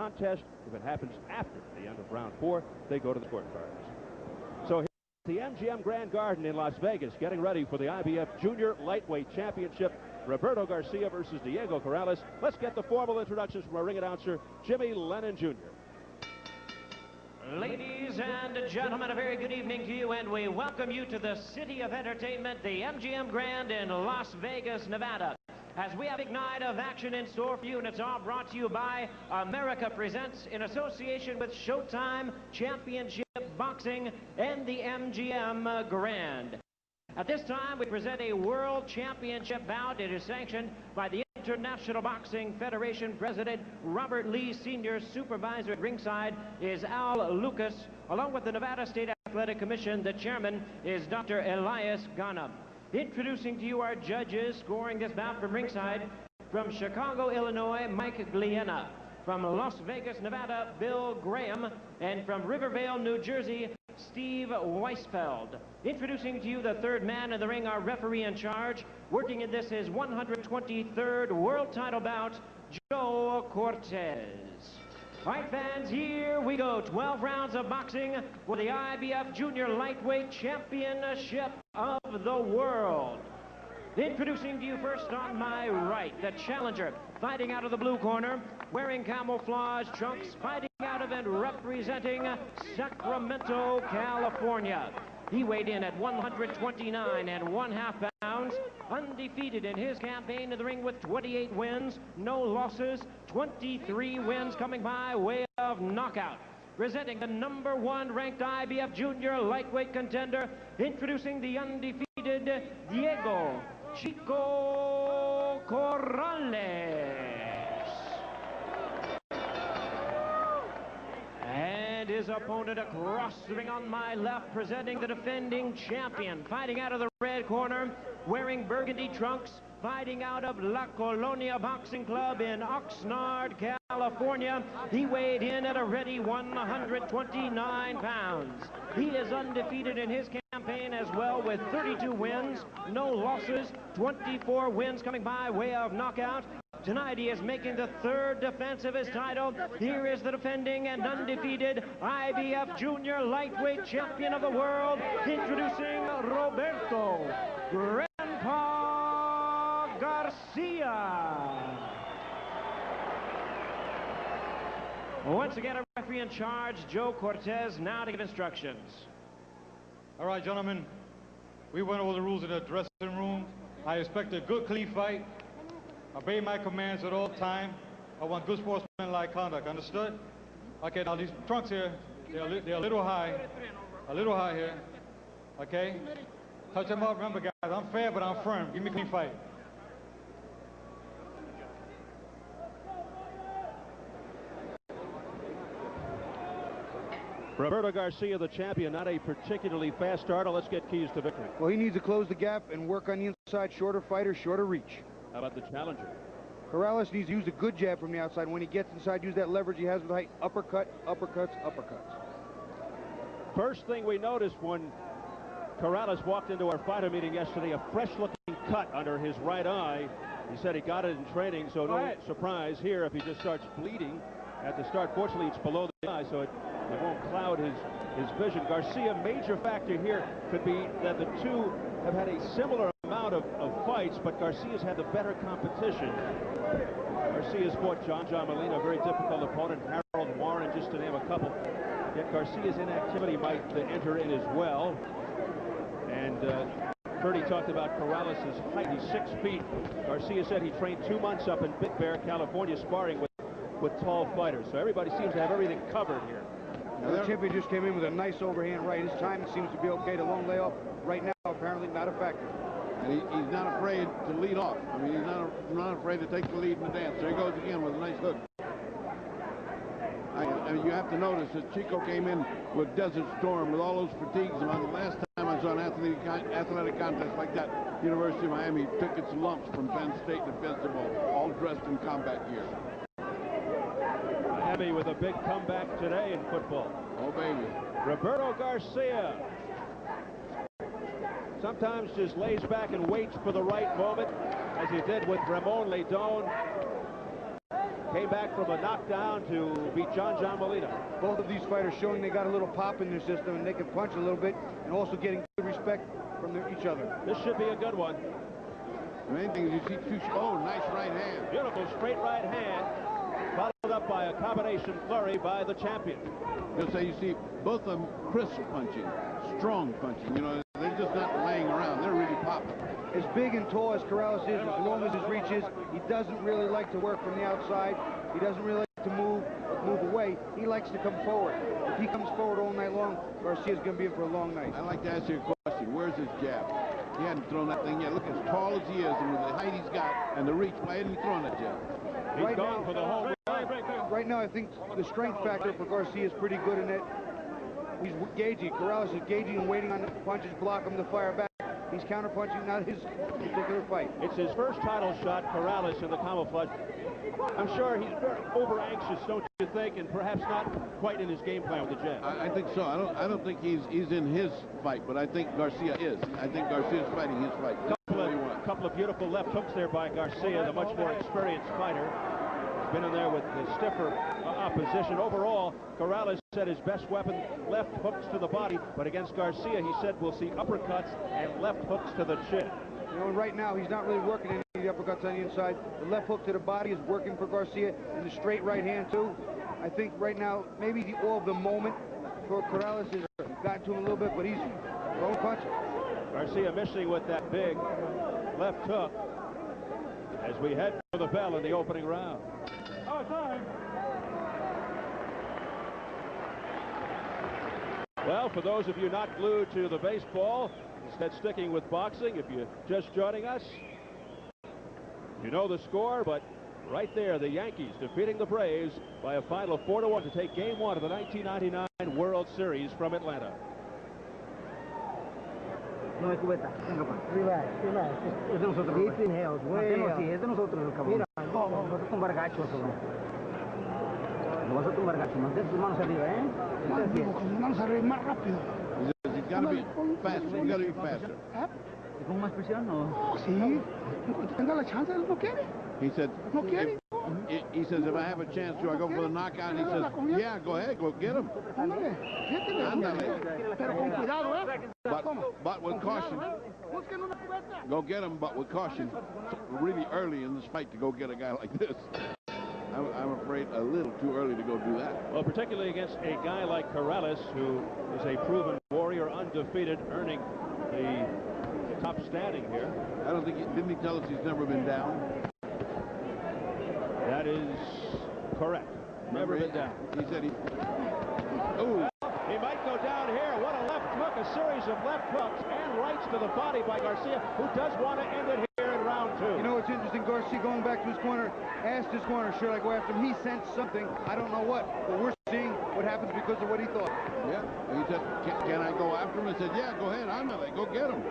contest. If it happens after the end of round 4, they go to the scorecards. So the MGM Grand Garden in Las Vegas, getting ready for the IBF Junior Lightweight Championship. Roberto Garcia versus Diego Corrales. Let's get the formal introductions from our ring announcer, Jimmy Lennon Jr. Ladies and gentlemen, a very good evening to you, and we welcome you to the City of Entertainment, the MGM Grand in Las Vegas, Nevada. As we have a big night of action in store for you, and it's all brought to you by America Presents in association with Showtime Championship Boxing and the MGM Grand. At this time, we present a World Championship bout. It is sanctioned by the International Boxing Federation President Robert Lee Sr. Supervisor at ringside is Al Lucas. Along with the Nevada State Athletic Commission, the chairman is Dr. Elias Ghana. Introducing to you our judges scoring this bout from ringside. From Chicago, Illinois, Mike Gliena. From Las Vegas, Nevada, Bill Graham. And from Rivervale, New Jersey, Steve Weisfeld. Introducing to you the third man in the ring, our referee in charge. Working in this his 123rd world title bout, Joe Cortez. All right, fans, here we go. 12 rounds of boxing for the IBF Junior Lightweight Championship of the World. Introducing to you first on my right, the challenger, fighting out of the blue corner, wearing camouflage trunks, fighting out of and representing Sacramento, California. He weighed in at 129 1/2 pounds, undefeated in his campaign in the ring with 28 wins, no losses, 23 wins coming by way of knockout. Presenting the #1 ranked IBF Junior Lightweight contender, introducing the undefeated Diego Chico Corrales. And his opponent across the ring on my left, presenting the defending champion, fighting out of the red corner, wearing burgundy trunks, fighting out of La Colonia Boxing Club in Oxnard, California. He weighed in at a ready 129 pounds. He is undefeated in his campaign as well with 32 wins, no losses, 24 wins coming by way of knockout. Tonight he is making the third defense of his title. Here is the defending and undefeated IBF Junior Lightweight Champion of the World, introducing Roberto Grandpa Garcia. Once again, a referee in charge, Joe Cortez, now to give instructions. All right, gentlemen, we went over the rules in the dressing room. I expect a good, clean fight. Obey my commands at all time. I want good sportsmanlike conduct, understood? Okay, now these trunks here, they're a little high here, okay? Touch them up, remember guys, I'm fair, but I'm firm. Give me a clean fight. Roberto Garcia, the champion, not a particularly fast starter. Let's get keys to victory. Well, he needs to close the gap and work on the inside. Shorter fighter, shorter reach. How about the challenger? Corrales needs to use a good jab from the outside. When he gets inside, use that leverage he has with height. Uppercut, uppercuts, uppercuts. First thing we noticed when Corrales walked into our fighter meeting yesterday, a fresh-looking cut under his right eye. He said he got it in training, so no surprise here if he just starts bleeding at the start. Fortunately, it's below the eye, so it won't cloud his vision. Garcia, major factor here could be that the two have had a similar amount of fights, but Garcia's had the better competition. Garcia's fought John Molina, a very difficult opponent, Harold Warren, just to name a couple. Yet Garcia's inactivity might enter in as well. And Curdy talked about Corrales' height. He's 6 feet. Garcia said he trained 2 months up in Big Bear, California, sparring with tall fighters. So everybody seems to have everything covered here. Now, the champion just came in with a nice overhand right. His timing seems to be okay. The long layoff right now apparently not a factor. And he's not afraid to lead off. I mean, he's not afraid to take the lead in the dance. There he goes again with a nice hook. And you have to notice that Chico came in with Desert Storm with all those fatigues. And the last time I saw an athletic contest like that, University of Miami took its lumps from Penn State defensive ball, all dressed in combat gear. Miami with a big comeback today in football. Oh, baby. Roberto Garcia sometimes just lays back and waits for the right moment, as he did with Ramon Leidon. came back from a knockdown to beat John Molina. Both of these fighters showing they got a little pop in their system and they can punch a little bit and also getting good respect from each other. This should be a good one. The main thing is you see nice right hand. Beautiful straight right hand, followed up by a combination flurry by the champion. So you see both of them crisp punching, strong punching. You know, they're just not laying around. They're really popping. As big and tall as Corrales is, as long as his reach is, he doesn't really like to work from the outside. He doesn't really like to move away. He likes to come forward. If he comes forward all night long, Garcia's going to be in for a long night. I'd like to ask you a question. Where's his jab? He hadn't thrown that thing yet. Look as tall as he is, and with the height he's got and the reach, why hadn't he thrown that jab? He's right going for the whole run. Right now, I think the strength factor for Garcia is pretty good in it. He's gauging. Corrales is gauging and waiting on the punches, block him to fire back. He's counter-punching, not his particular fight. It's his first title shot, Corrales, in the camouflage. I'm sure he's very over-anxious, don't you think, and perhaps not quite in his game plan with the jab. I think so. I don't think he's in his fight, but I think Garcia is. I think Garcia's fighting his fight. A couple of beautiful left hooks there by Garcia, the much more experienced fighter. He's been in there with the stiffer opposition. Overall, Corrales said his best weapon, left hooks to the body, but against Garcia, he said we'll see uppercuts and left hooks to the chin. You know, right now, he's not really working any of the uppercuts on the inside. The left hook to the body is working for Garcia, and the straight right hand, too. I think right now, maybe the all of the moment for Corrales has gotten to him a little bit, but he's throwing punches. Garcia missing with that big left hook as we head for the bell in the opening round. Well, for those of you not glued to the baseball, instead sticking with boxing, if you're just joining us, you know the score, but right there, the Yankees defeating the Braves by a final of 4-1 to take Game 1 of the 1999 World Series from Atlanta. No me cubeta. Venga, pa. Relax. Es de nosotros. Deep inhales. Manténlo así. Es de nosotros, el cabrón. No, vas a tumbar gacho, cabrón. No vas a tumbar gacho. Mantén tus manos arriba, ¿eh? Con manos arriba, más rápido. He's got to be faster. You got to be faster. ¿Y con más presión o...? No, sí. En cuanto tenga la chance, él no quiere. He said, No quiere. he says, if I have a chance, do I go for the knockout? He says, yeah, go ahead, go get him. Ándale, Ándale. pero con cuidado, ¿eh? But with caution. Busquen una cubeta. Go get him, but with caution. Really early in this fight to go get a guy like this. I'm afraid a little too early to go do that. Well, particularly against a guy like Corrales, who is a proven warrior, undefeated, earning the top standing here. I don't think, didn't he tell us he's never been down? That is correct. Never been down. He said he... Oh! He might go down here. What a left hook, a series of left hooks and rights to the body by Garcia, who does want to end it here in round 2. You know, it's interesting. Garcia going back to his corner, asked his corner, should I go after him? He sensed something. I don't know what, but we're seeing what happens because of what he thought. Yeah. He said, can I go after him? I said, yeah, go ahead. I'm not. Go get him.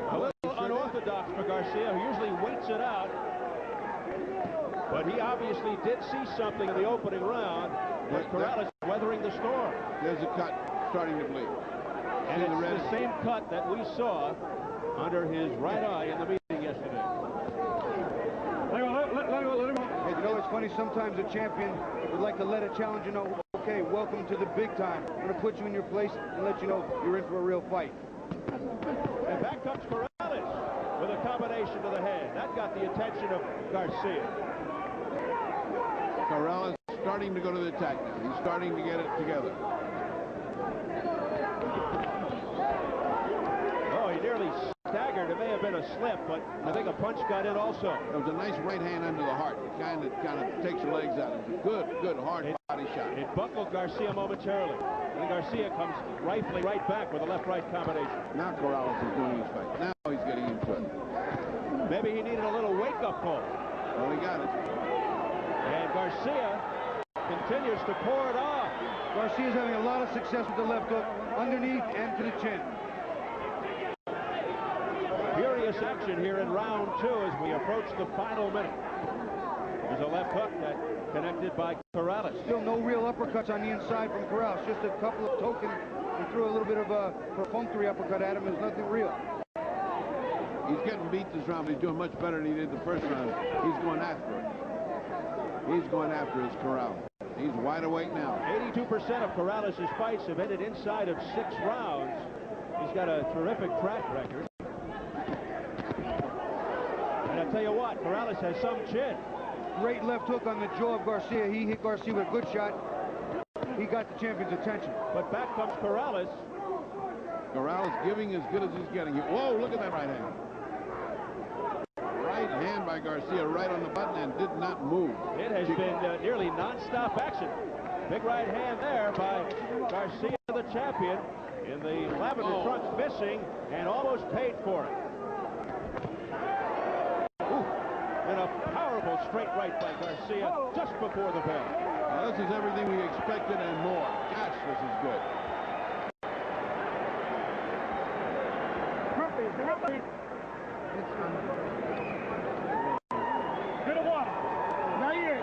A little unorthodox for Garcia, who usually waits it out. But he obviously did see something in the opening round. But Corrales weathering the storm. There's a cut starting to bleed. And it's the same cut that we saw under his right eye in the meeting yesterday. Let him. Hey, you know, it's funny, sometimes a champion would like to let a challenger know, okay, welcome to the big time. I'm going to put you in your place and let you know you're in for a real fight. And back comes Corrales with a combination to the head. That got the attention of Garcia. Corrales starting to go to the attack now. He's starting to get it together. Oh, he nearly staggered. It may have been a slip, but I think a punch got in also. It was a nice right hand under the heart. It kind of takes your legs out. It's a good hard body shot. It buckled Garcia momentarily. And Garcia comes rifling right back with a left-right combination. Now Corrales is doing his fight. Now he's getting into it. Maybe he needed a little wake-up call. Well, he got it. And Garcia continues to pour it off. Garcia's having a lot of success with the left hook, underneath and to the chin. Furious action here in round 2 as we approach the final minute. There's a left hook that connected by Corrales. Still no real uppercuts on the inside from Corrales. Just a couple of token. He threw a little bit of a perfunctory uppercut at him. There's nothing real. He's getting beat this round, but he's doing much better than he did the first round. He's going after it. He's going after his Corrales. He's wide awake now. 82% of Corrales' fights have ended inside of 6 rounds. He's got a terrific track record. And I tell you what, Corrales has some chin. Great left hook on the jaw of Garcia. He hit Garcia with a good shot. He got the champion's attention. But back comes Corrales. Corrales giving as good as he's getting. Whoa, look at that right hand. Right hand by Garcia, right on the button, and did not move. It has been nearly non-stop action. Big right hand there by Garcia, the champion, in the lavender trunks, missing, and almost paid for it. Ooh, and a powerful straight right by Garcia just before the bell. Well, this is everything we expected and more. Gosh, this is good. Get a water.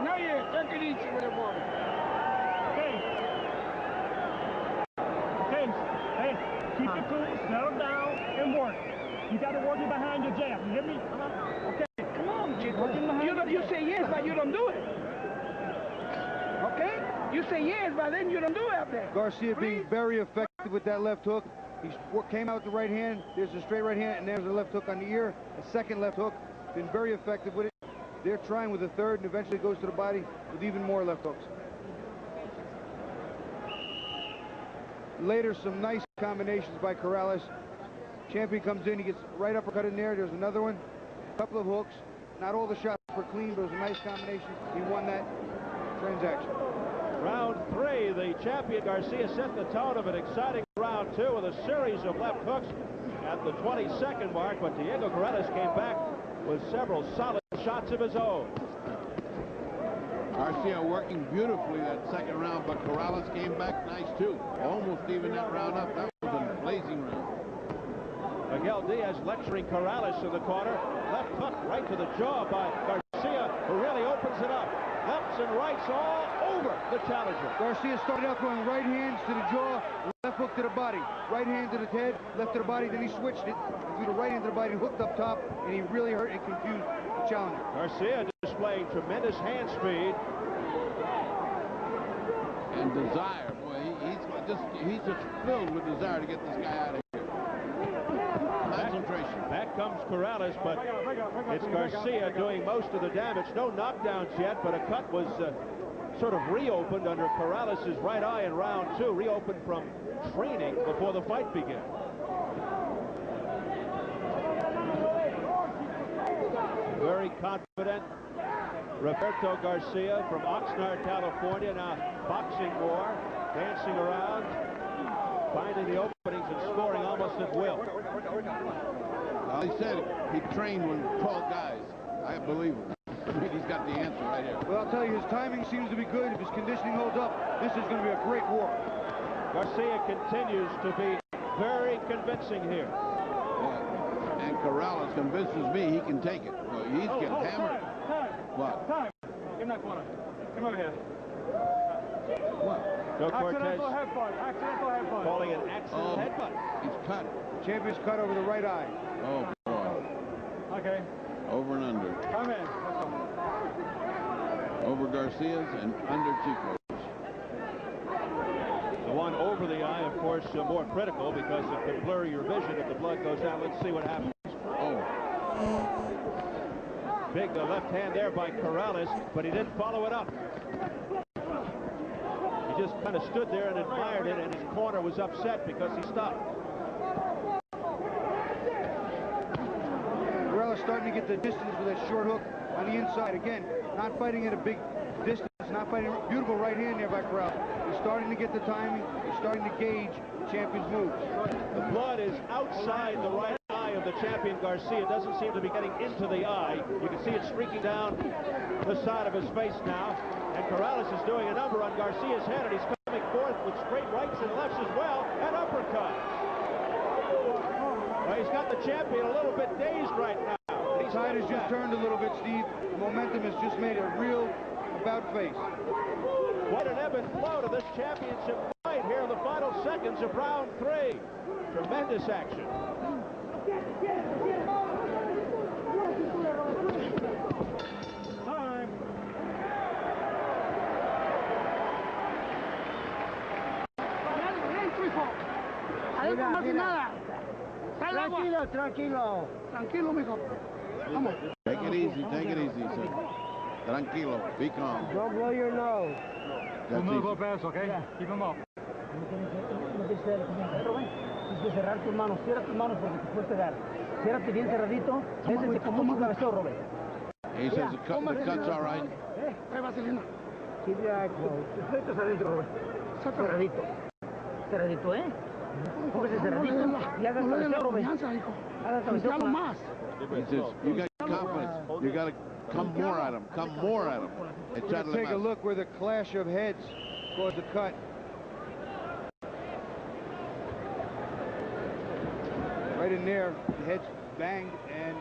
Not yet. Take it easy with the water. Okay. Hey, keep it cool, settle down, and work. You got to work it behind your jab. You hear me? Okay, come on, Chico. You say yes, but you don't do it. Okay? You say yes, but then you don't do it after that. Garcia being very effective with that left hook. He came out with the right hand. There's a straight right hand, and there's a left hook on the ear. A second left hook. Been very effective with it. They're trying with a third, and eventually goes to the body with even more left hooks. Later, some nice combinations by Corrales. Champion comes in, he gets right uppercut in there. There's another one. A couple of hooks. Not all the shots were clean, but it was a nice combination. He won that transaction. Round 3, the champion Garcia set the tone of an exciting round 2 with a series of left hooks at the 22nd mark, but Diego Corrales came back with several solid shots of his own. Garcia working beautifully that second round, but Corrales came back nice too. Almost even that round up. That was a blazing round. Miguel Diaz lecturing Corrales in the corner. Left hook right to the jaw by Garcia, who really opens it up. Lefts and rights all over the challenger. Garcia started out going right hands to the jaw, left hook to the body. Right hand to the head, left to the body, then he switched it. Threw the right hand to the body, hooked up top, and he really hurt and confused the challenger. Garcia displaying tremendous hand speed. And desire. Boy, he's just filled with desire to get this guy out of here. Concentration. Back comes Corrales, but it's Garcia doing most of the damage. No knockdowns yet, but a cut was sort of reopened under Corrales' right eye in round 2, reopened from training before the fight began. Very confident Roberto Garcia from Oxnard, California, now boxing more, dancing around, finding the openings and scoring almost at will. Well, he said he trained with tall guys. I believe him. He's got the answer right here. Well, I'll tell you, his timing seems to be good. If his conditioning holds up, this is going to be a great war. Garcia continues to be very convincing here. And Corrales convinces me he can take it. Well, he's getting hammered. What? Time. Give me that corner. Come over here. What? Joe Cortez Accidental headbutt. calling an accident headbutt. He's cut. Champion's cut over the right eye. Oh, boy. Okay. Over and under. Come in. Let's go. Over Garcia's and under Chico's. The one over the eye, of course, more critical because it can blur your vision if the blood goes out. Let's see what happens. Oh. Big left hand there by Corrales, but he didn't follow it up. He just kind of stood there and admired it, and his corner was upset because he stopped. Corrales starting to get the distance with that short hook on the inside. Again, not fighting at a big distance, not fighting. Beautiful right hand there by Corrales. He's starting to get the timing. He's starting to gauge the champion's moves. The blood is outside the right eye of the champion Garcia. It doesn't seem to be getting into the eye. You can see it streaking down the side of his face now. And Corrales is doing a number on Garcia's head, and he's coming forth with straight rights and lefts as well, and uppercuts. Well, he's got the champion a little bit dazed right now. The tide has just turned a little bit, Steve. The momentum has just made a real about face. What an ebb and flow to this championship fight here in the final seconds of round 3. Tremendous action. Time. no hace nada. Tranquilo, tranquilo. Tranquilo, mijo. Vamos. Take it easy, take it easy, sir. Tranquilo, be calm. Don't blow your nose. That's easy. Go fast, okay? Yeah. Keep him up. No tienes que cerrar tus manos. Cierra tus manos porque te puedes pegar. Ciérrate bien cerradito. Siéntese como un cabeceo, Robert. He says the cut's all right. Trae vaselina. Keep your eye closed. Sueltas adentro, Robert. Cerradito. Cerradito, ¿eh? Póngase cerradito. Y haga cabeceo, Robert. Haga cabeceo más. He says, you got confidence. You got to come more at him. Come more at him. And try to Take a look where the clash of heads caused the cut. Right in there, the heads banged, and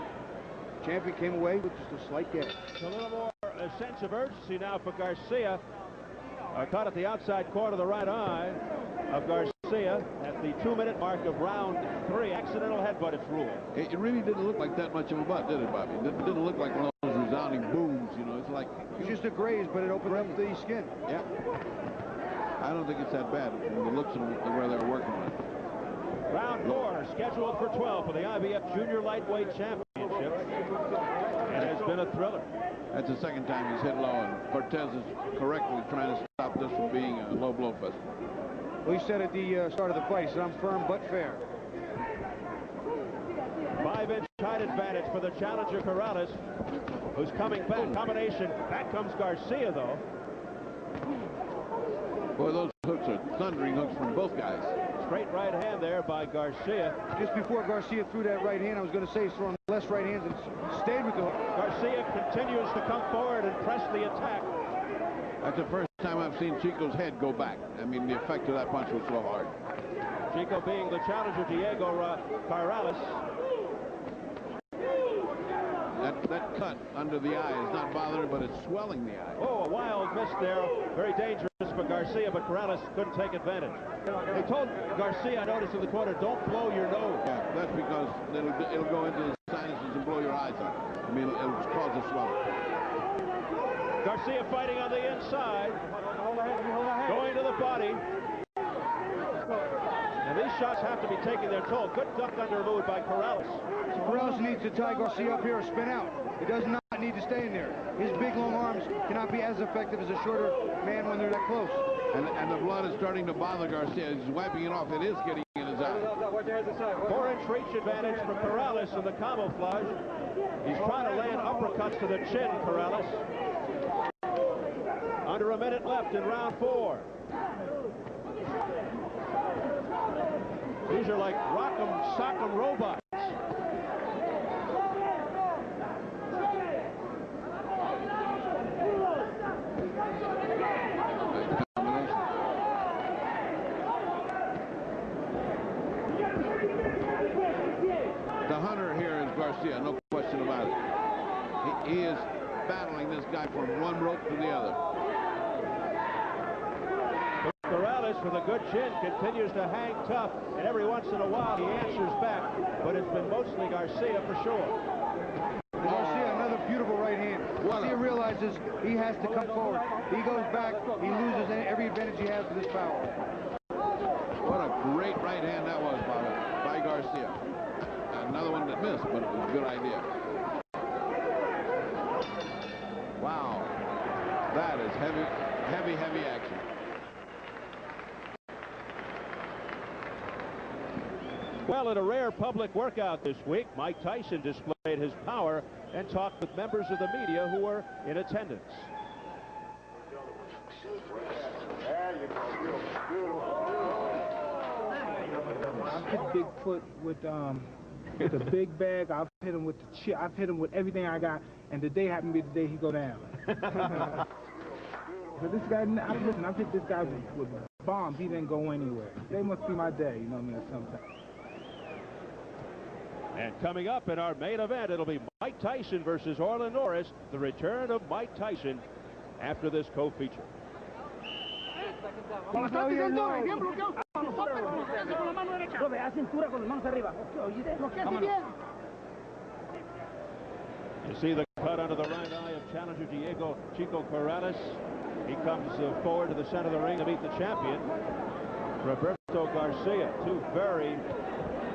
champion came away with just a slight gash. A little more sense of urgency now for Garcia. A cut at the outside corner of the right eye of Garcia at the 2-minute mark of round 3. Accidental headbutt, it's ruled. It really didn't look like that much of a butt, did it, Bobby? It didn't look like one of those resounding booms, you know. It's like... It's just a graze, but it opened up the skin. Yeah. I don't think it's that bad from the looks of where they're working with. Round 4 scheduled for 12 for the IBF Junior Lightweight Championship. And it's been a thriller. That's the second time he's hit low, and Cortez is correctly trying to stop this from being a low blow fest. Well, he said at the start of the fight, he said, I'm firm but fair. 5-inch height advantage for the challenger Corrales, who's coming back. Combination. Back comes Garcia, though. Boy, those hooks are thundering hooks from both guys. Straight right hand there by Garcia. Just before Garcia threw that right hand, I was going to say he's throwing less right hands and stayed with the hook. Garcia continues to come forward and press the attack. That's the first time I've seen Chico's head go back. I mean, the effect of that punch was so hard. Chico being the challenger, Diego Corrales. That cut under the eye is not bothering, but it's swelling the eye. Oh, a wild miss there. Very dangerous for Garcia, but Corrales couldn't take advantage. They told Garcia, I noticed in the corner, don't blow your nose. Yeah, that's because it'll go into the sinuses and blow your eyes out. I mean, it'll cause a swelling. Garcia fighting on the inside. Going to the body. And these shots have to be taking their toll. Good duck under move by Corrales. So Corrales needs to tie Garcia up here or spin out. He does not need to stay in there. His big, long arms cannot be as effective as a shorter man when they're that close. And the blood is starting to bother Garcia. He's wiping it off. It is getting in his eye. 4-inch reach advantage for Corrales in the camouflage. He's trying to land uppercuts to the chin, Corrales. Under a minute left in round 4. These are like rock'em sock'em robots. The hunter here is Garcia, no question about it. He is battling this guy from one rope to the other. Corrales, with a good chin, continues to hang tough, and every once in a while he answers back, but it's been mostly Garcia for sure. Garcia, another beautiful right hand. Garcia realizes he has to come forward. He goes back, he loses every advantage he has with his power. What a great right hand that was by Garcia. Another one that missed, but it was a good idea. Wow. That is heavy action. Well, in a rare public workout this week, Mike Tyson displayed his power and talked with members of the media who were in attendance. I've hit Bigfoot with a big bag. I've hit him with the chip. I've hit him with everything I got, and today happened to be the day he go down. But this guy, I've hit this guy with bombs. He didn't go anywhere. Today must be my day, you know what I mean, or something. And coming up in our main event, it'll be Mike Tyson versus Orlin Norris, the return of Mike Tyson after this co-feature. You see the cut under the right eye of challenger Chico Corrales. He comes forward to the center of the ring to meet the champion, Roberto Garcia. Two very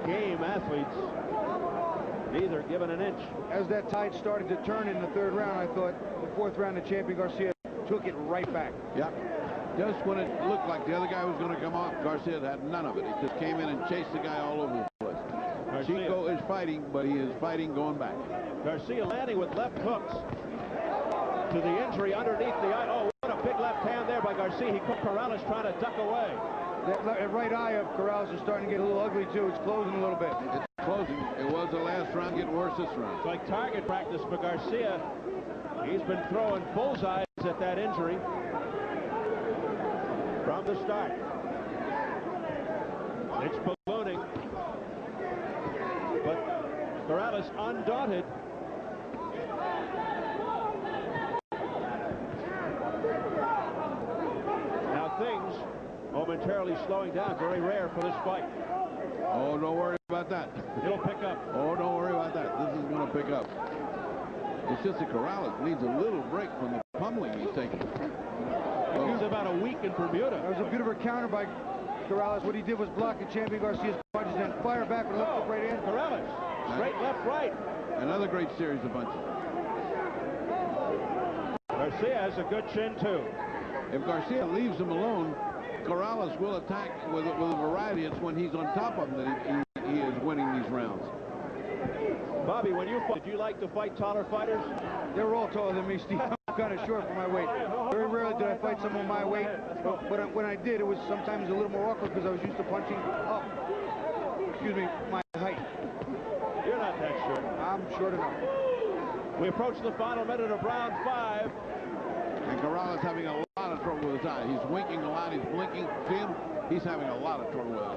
game athletes, neither given an inch. As that tide started to turn in the third round, I thought the fourth round, the champion Garcia took it right back. Yep. Just when it looked like the other guy was going to come off, Garcia had none of it. He just came in and chased the guy all over the place. Chico is fighting, but he is fighting going back. Garcia landing with left hooks to the injury underneath the eye. Oh, what a big left hand there by Garcia. He caught Corrales trying to duck away. That right eye of Corrales is starting to get a little ugly, too. It's closing a little bit. It's closing. It was the last round, getting worse this round. It's like target practice for Garcia. He's been throwing bullseyes at that injury from the start. It's ballooning, but Corrales undaunted. Now things momentarily slowing down. Very rare for this fight. Oh, don't worry about that. It'll pick up. Oh, don't worry about that. This is going to pick up. It's just that Corrales needs a little break from the pummeling he's taking. He was about a week in Bermuda. That was a beautiful counter by Corrales. What he did was block the champion Garcia's punches and then fire back with a left hook right hand. Corrales, straight left, right. Another great series of punches. Garcia has a good chin, too. If Garcia leaves him alone, Corrales will attack with a variety. It's when he's on top of him that he is winning these rounds. Bobby, when you fought, did you like to fight taller fighters? They were all taller than me, Steve. I'm kind of short for my weight. Very rarely did I fight someone my weight, but when I did, it was sometimes a little more awkward because I was used to punching up. Excuse me, my height. You're not that short. I'm short enough. We approach the final minute of round 5. And Corrales having a lot of trouble with his eye. He's winking a lot. He's blinking. See him? He's having a lot of trouble with it.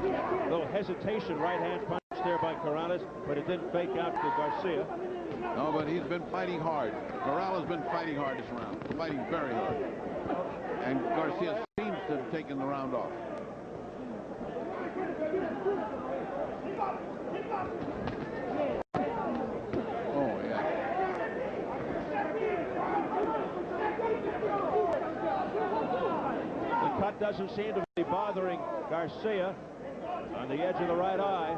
A little hesitation, right hand punch there by Corrales, but it didn't fake out to Garcia. No, but he's been fighting hard. Corrales has been fighting hard this round. Fighting very hard. And Garcia seems to have taken the round off. Oh, yeah. The cut doesn't seem to be bothering Garcia on the edge of the right eye.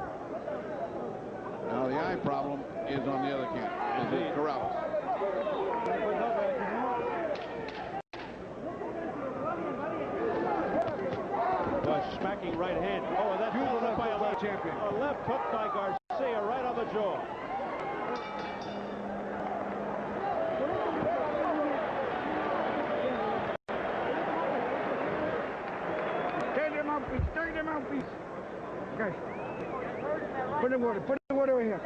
Now the eye problem is on the other camp. Is Corrales. Smacking right hand. Oh, that's followed up by a left champion. A left hook by Garcia right on the jaw. Take them out, please. Take them out, please. Okay. Put the water over here.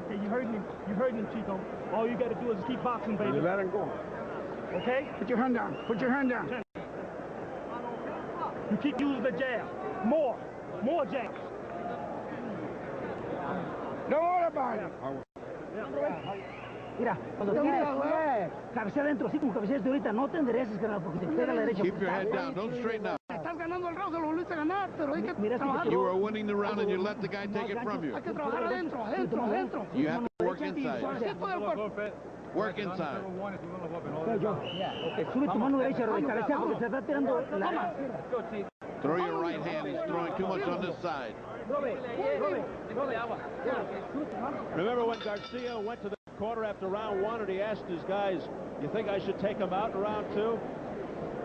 Okay, you heard me. You heard me, Chico. All you got to do is keep boxing, baby. Let him go. Okay? Put your hand down. Put your hand down. You keep using the jab. More jabs. Don't worry about it. Mira, cuando tires, cabecea adentro, así como cabeceas de ahorita, no te endereces, carnal, porque te pega la derecha. Keep your head down. Don't straighten up. Estás ganando el round, se lo volviste a ganar, pero hay que trabajar. You were winning the round and you let the guy take it from you. Hay que trabajar adentro. You have to work inside. Work inside. Sube tu mano derecha, cabecea, porque se está tirando la... Throw your right hand. He's throwing too much on this side. Remember when Garcia went to the corner after round 1 and he asked his guys, you think I should take him out in round 2?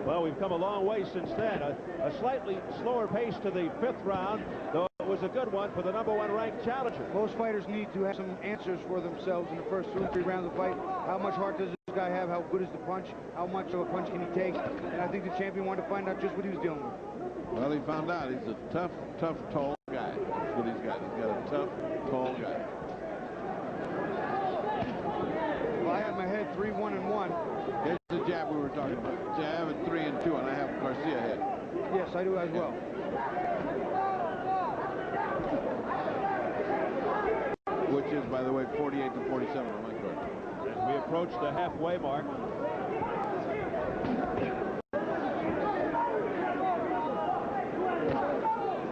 Well, we've come a long way since then. A slightly slower pace to the 5th round, though it was a good one for the #1 ranked challenger. Most fighters need to have some answers for themselves in the first 2 or 3 rounds of the fight. How much heart does this guy have? How good is the punch? How much of a punch can he take? And I think the champion wanted to find out just what he was dealing with. Well, he found out he's a tough, tall guy. That's what he's got. He's got a tough, tall guy. Well, I have my head 3-1-1. Here's the jab we were talking about. Jab at 3-2, and I have Garcia head. Yes, I do as well. Which is, by the way, 48-47 on my card. As we approach the halfway mark.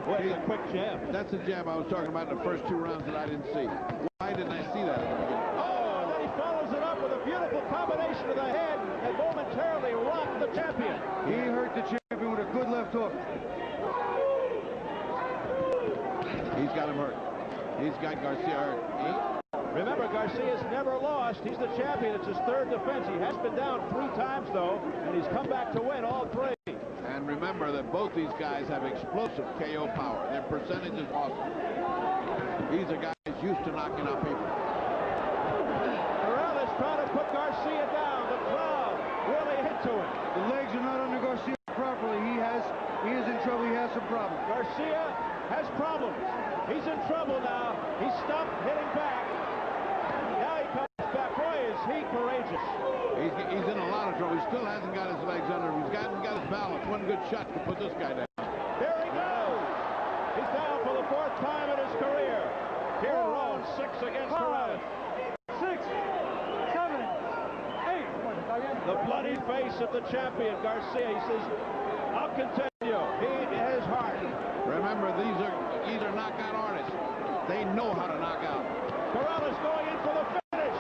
What a quick jab. That's the jab I was talking about in the first 2 rounds that I didn't see. Why didn't I see that? Oh, and then he follows it up with a beautiful combination of the head that momentarily rocked the champion. He hurt the champion with a good left He's got Garcia hurt. Remember, Garcia's never lost. He's the champion. It's his third defense. He has been down 3 times, though, and he's come back to win all 3. And remember that both these guys have explosive KO power. Their percentage is awesome. He's a guy who's used to knocking out people. Corrales trying to put Garcia down. The crowd really into it. The legs are not under Garcia properly. He is in trouble. He has some problems. Garcia has problems. He's in trouble now. He stopped hitting back. Now he comes back. Boy, is he courageous. He's in a lot of trouble. He still hasn't got his legs under him. He's got his balance. One good shot to put this guy down. There he goes. He's down for the 4th time in his career. Here in round 6 against Corrales. 6, 7, 8. The bloody face of the champion, Garcia. He says, I'll continue. He has heart. Remember, these are knockout artists. They know how to knock out. Corrales going in for the finish.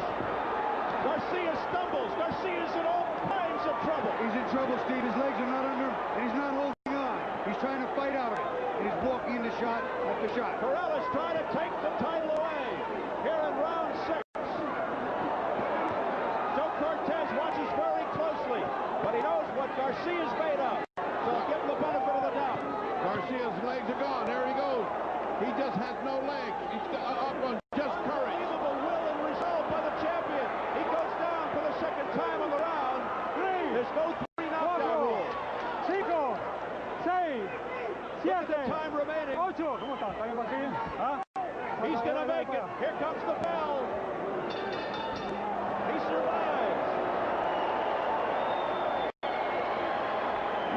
Garcia stumbles. Garcia's in all kinds of trouble. He's in trouble, Steve. His legs are not under him, and he's not holding on. He's trying to fight out of it, and he's walking into shot after shot. Corrales trying to take the title away here in round 6. Joe Cortez watches very closely, but he knows what Garcia's made of. So give him the benefit of the doubt. Garcia's legs are gone. There he goes. He just has no legs. He's up on just courage. Unbelievable will and resolve by the champion. He goes down for the 2nd time on the round. 3. There's no 3 knockdown rule. 5, 6, 7, Look at the time remaining. 8. ¿Cómo está? ¿Está bien, Joaquín? ¿Ah? He's going to make it. Here comes the bell. He survives.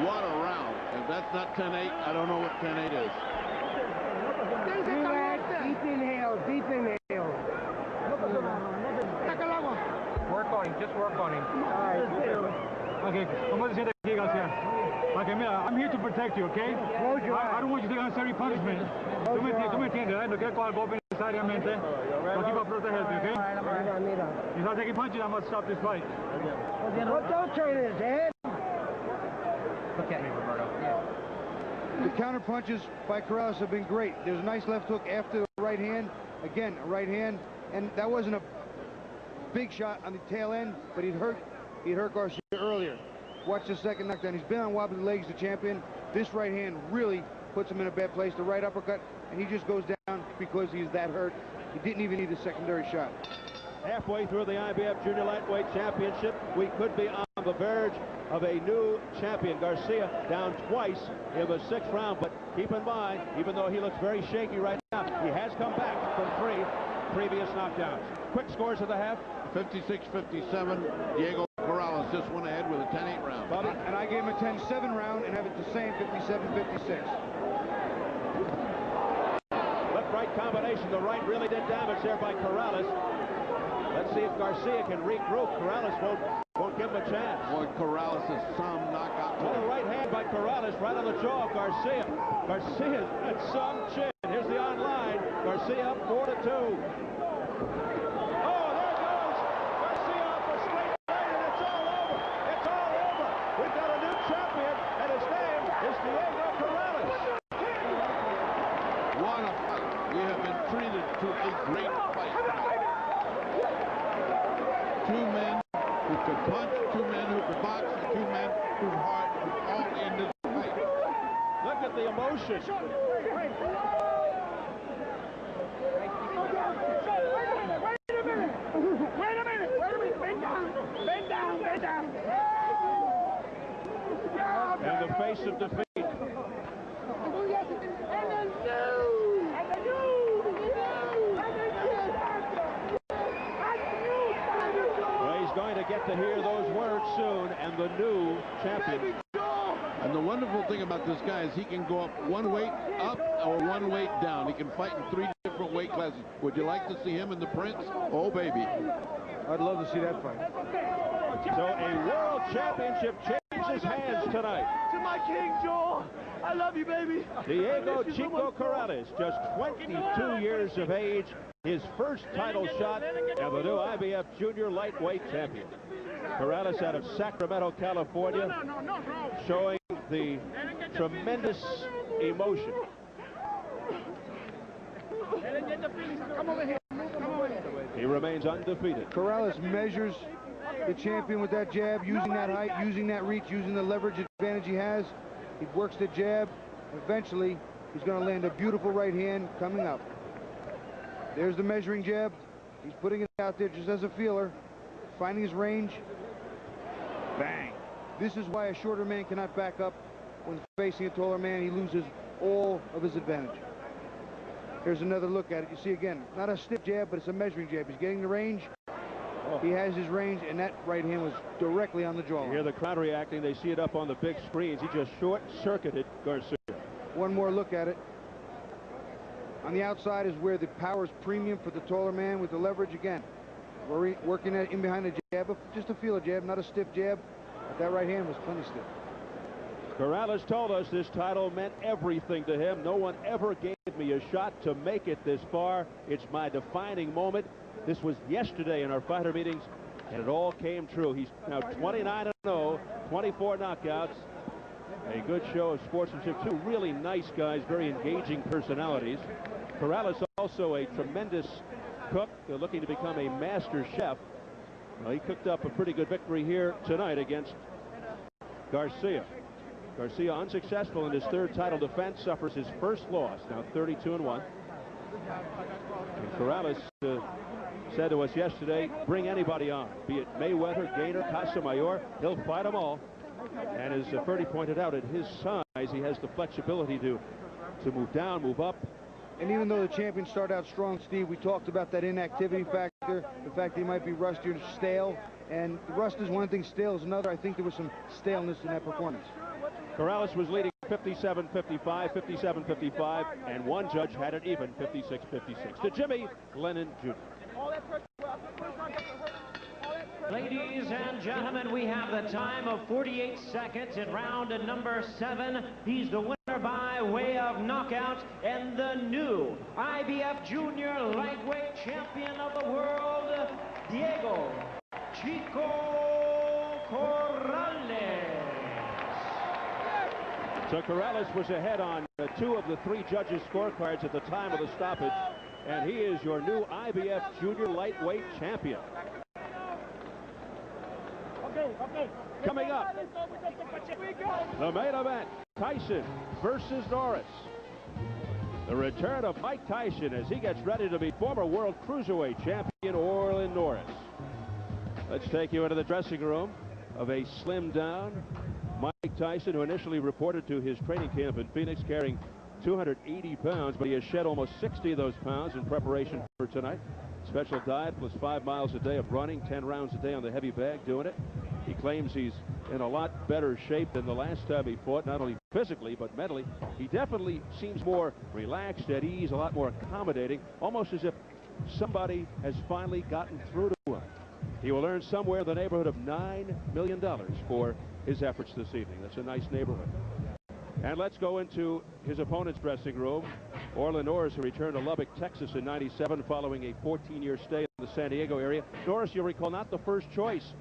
What a round. If that's not 10-8, I don't know what 10-8 is. Relax, deep inhale, deep inhale. Work on him, just work on him. Okay, ¿cómo se siente aquí, Garcia? Okay, mira, I'm here to protect you, okay? I don't want you to take unnecessary punishment. Tú me entiendes, ¿eh? No quiero coger golpe necesariamente. Aquí para protegerte, okay? You start taking punches, I'm going to stop this fight. Well, don't turn his head. Look at me, Roberto. The counter punches by Corrales have been great. There's a nice left hook after the right hand. Again, a right hand, and that wasn't a big shot on the tail end, but he'd hurt Garcia earlier. Watch the 2nd knockdown. He's been on wobbly legs, the champion. This right hand really puts him in a bad place. The right uppercut, and he just goes down because he's that hurt. He didn't even need a secondary shot. Halfway through the IBF Junior Lightweight Championship, we could be on the verge of a new champion. Garcia down twice in the 6th round, but keep in mind, even though he looks very shaky right now, he has come back from 3 previous knockdowns. Quick scores of the half. 56-57. Diego Corrales just went ahead with a 10-8 round. Bobby, and I gave him a 10-7 round and have it the same, 57-56. Left-right combination. The right really did damage there by Corrales. Let's see if Garcia can regroup. Corrales won't give him a chance. Boy, Corrales is some knockout. What a right hand by Corrales right on the jaw of Garcia. Garcia's got some chin. Here's the online. Garcia up 4-2. Great fight. 2 men who could punch, 2 men who could box, and 2 men whose heart was all in this fight. Look at the emotion. Wait a minute. Bend down. And the face of defeat. Going to get to hear those words soon, and the new champion. And the wonderful thing about this guy is he can go up 1 weight up or 1 weight down. He can fight in 3 different weight classes. Would you like to see him in the Prince? Oh, baby. I'd love to see that fight. So a world championship changes hands tonight. To my king, Joel. I love you, baby. Diego Chico Corrales, just 22 years of age. His first title shot and the new IBF Junior Lightweight Champion. Corrales out of Sacramento, California, showing the tremendous emotion. Come over here. Come over here. He remains undefeated. Corrales measures the champion with that jab, using that height, using that reach, using the leverage advantage he has. He works the jab. Eventually, he's going to land a beautiful right hand coming up. There's the measuring jab. He's putting it out there just as a feeler, finding his range. Bang. This is why a shorter man cannot back up when facing a taller man. He loses all of his advantage. Here's another look at it. You see again, not a stiff jab, but it's a measuring jab. He's getting the range. He has his range, and that right hand was directly on the jawline. You hear the crowd reacting. They see it up on the big screens. He just short-circuited Garcia. One more look at it. On the outside is where the power is premium for the taller man with the leverage. Again, working it in behind the jab, just a feeler jab, not a stiff jab. But that right hand was plenty stiff. Corrales told us this title meant everything to him. No one ever gave me a shot to make it this far. It's my defining moment. This was yesterday in our fighter meetings, and it all came true. He's now 29-0, 24 knockouts. A good show of sportsmanship. Two really nice guys, very engaging personalities. Corrales also a tremendous cook, looking to become a master chef. Well, he cooked up a pretty good victory here tonight against Garcia. Garcia unsuccessful in his third title defense, suffers his first loss, now 32-1. And Corrales said to us yesterday, bring anybody on, be it Mayweather, Gator, Casamayor, he'll fight them all. And as Ferdy pointed out, at his size, he has the flexibility to move down, move up. And even though the champion started out strong, Steve, we talked about that inactivity factor, the fact that he might be rusty or stale. And rust is one thing, stale is another. I think there was some staleness in that performance. Corrales was leading 57-55, 57-55, and one judge had it even, 56-56. To Jimmy Lennon Jr. Ladies and gentlemen, we have the time of 48 seconds in round number 7. He's the winner by way of knockout and the new IBF Junior Lightweight Champion of the World, Diego Chico Corrales. So Corrales was ahead on 2 of the 3 judges' scorecards at the time of the stoppage, and he is your new IBF Junior Lightweight Champion. Okay. Coming up, the main event, Tyson versus Norris. The return of Mike Tyson as he gets ready to meet former world cruiserweight champion Orlin Norris. Let's take you into the dressing room of a slimmed down Mike Tyson, who initially reported to his training camp in Phoenix carrying 280 pounds, but he has shed almost 60 of those pounds in preparation for tonight. Special diet plus 5 miles a day of running, 10 rounds a day on the heavy bag doing it. He claims he's in a lot better shape than the last time he fought, not only physically but mentally. He definitely seems more relaxed, at ease, a lot more accommodating, almost as if somebody has finally gotten through to him. He will earn somewhere in the neighborhood of $9 million for his efforts this evening. That's a nice neighborhood. And let's go into his opponent's dressing room. Orlin Norris, who returned to Lubbock, Texas in '97 following a 14-year stay in the San Diego area. Norris, you'll recall, not the first choice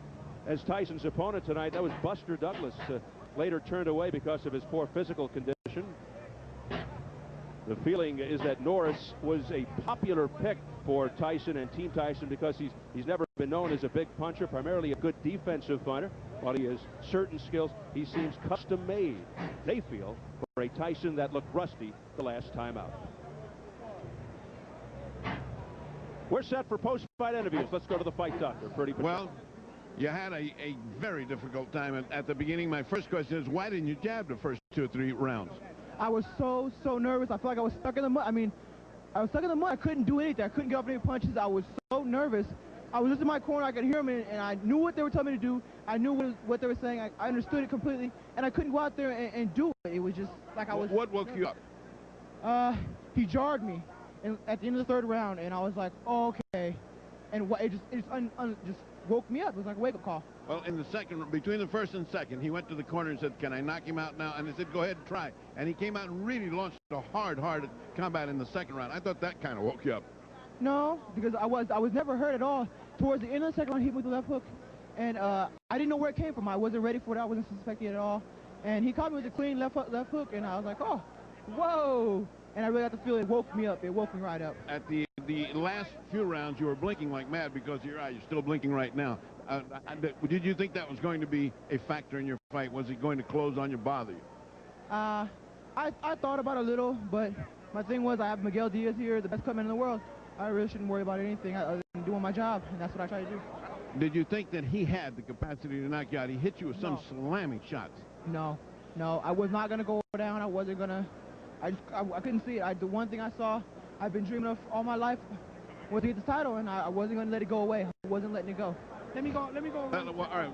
as Tyson's opponent tonight. That was Buster Douglas, later turned away because of his poor physical condition. The feeling is that Norris was a popular pick for Tyson and Team Tyson because he's never been known as a big puncher, primarily a good defensive fighter. While he has certain skills, he seems custom-made, they feel, for a Tyson that looked rusty the last time out. We're set for post-fight interviews. Let's go to the fight doctor, Ferdy. Well, you had a very difficult time at the beginning. My first question is, why didn't you jab the first 2 or 3 rounds? I was so nervous. I felt like I was stuck in the mud. I mean, I was stuck in the mud. I couldn't do anything. I couldn't get off any punches. I was so nervous. I was just in my corner. I could hear them, and I knew what they were telling me to do. I knew what they were saying. I understood it completely, and I couldn't go out there and do it. It was just like I was... What woke you up? He jarred me at the end of the 3rd round, and I was like, oh, okay. And it just woke me up. It was like a wake-up call. Well, in the second, between the first and second, he went to the corner and said, can I knock him out now? And they said, go ahead and try. And he came out and really launched a hard combat in the 2nd round. I thought that kind of woke you up. No, because I was never hurt at all. Towards the end of the 2nd round, he hit me with the left hook, and I didn't know where it came from. I wasn't ready for it. I wasn't suspecting it at all. And he caught me with a clean left hook, and I was like, oh, whoa. and I really got to feel it woke me up. It woke me right up. At the last few rounds, you were blinking like mad because of your eye. You're still blinking right now. Did you think that was going to be a factor in your fight? Was it going to close on you, bother you? I thought about it a little, but my thing was I have Miguel Diaz here, the best cutman in the world. I really shouldn't worry about anything other than doing my job, and that's what I try to do. Did you think that he had the capacity to knock you out? He hit you with some slamming shots. No, I was not going to go down. I wasn't going to. I couldn't see it. The one thing I saw, I've been dreaming of all my life, was to get the title, and I wasn't going to let it go away. I wasn't letting it go. Let me go. All right.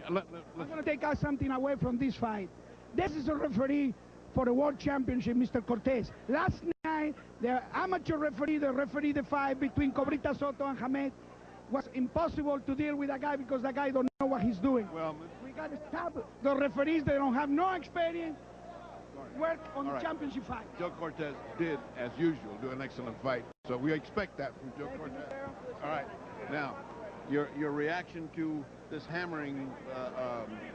I'm going to take out something away from this fight. This is a referee for the World Championship, Mr. Cortez. Last night, the amateur referee, the fight between Cobrita Soto and Hamed, was impossible to deal with a guy because the guy don't know what he's doing. Well, we got to stop the referees. They don't have no experience. Work on the championship fight. Joe Cortez did, as usual, do an excellent fight. So we expect that from Joe Cortez. All right. Now, your reaction to this hammering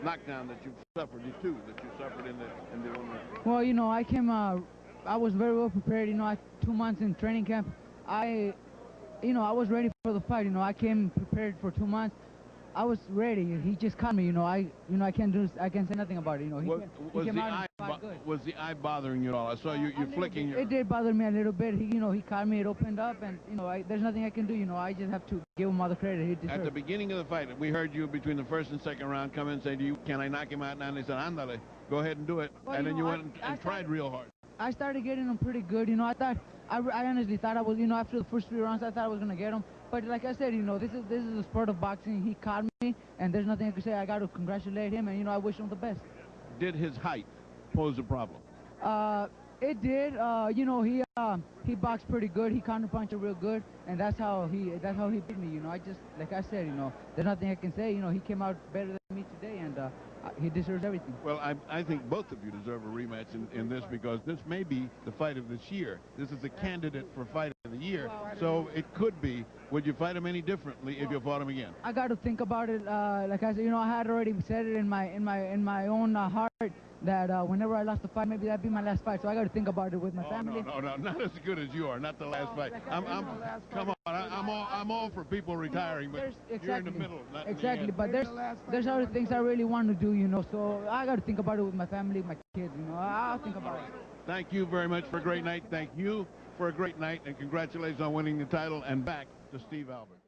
knockdown that you've suffered, that you suffered in the 1 round. Well, you know, I was very well prepared. You know, 2 months in training camp. I was ready for the fight. You know, I came prepared for 2 months. I was ready. He just caught me. I can't say nothing about it. You know, Was the eye bothering you at all? I saw you flicking your... It did bother me a little bit. He caught me. It opened up, and there's nothing I can do. I just have to give him all the credit he deserves. At the beginning of the fight, we heard you between the first and second round come in and say to you, "Can I knock him out now?" And they said, "Ándale, go ahead and do it." Well, and then you went and tried real hard. I started getting him pretty good. I honestly thought I was, after the first 3 rounds, I thought I was gonna get him. But like I said, this is a sport of boxing. He caught me, and there's nothing I can say. I got to congratulate him, and I wish him the best. Did his height pose a problem? It did. He boxed pretty good. He counterpunched real good, and that's how he beat me. I just, like I said, there's nothing I can say. He came out better than me today, and he deserves everything. Well, I think both of you deserve a rematch in this because this may be the fight of this year. This is a candidate for fight of the year, so it could be. Would you fight him any differently if you fought him again? I got to think about it. Like I said, I had already said it in my own heart that whenever I lost the fight, maybe that'd be my last fight. So I got to think about it with my family. No, not as good as you are. Not the last fight. Come on, I'm all for people retiring, but you're in the middle. Exactly, but there's other things I really want to do, So I got to think about it with my family, my kids. I'll think about it. Thank you very much for a great night. Thank you for a great night, and congratulations on winning the title. And back to Steve Albert.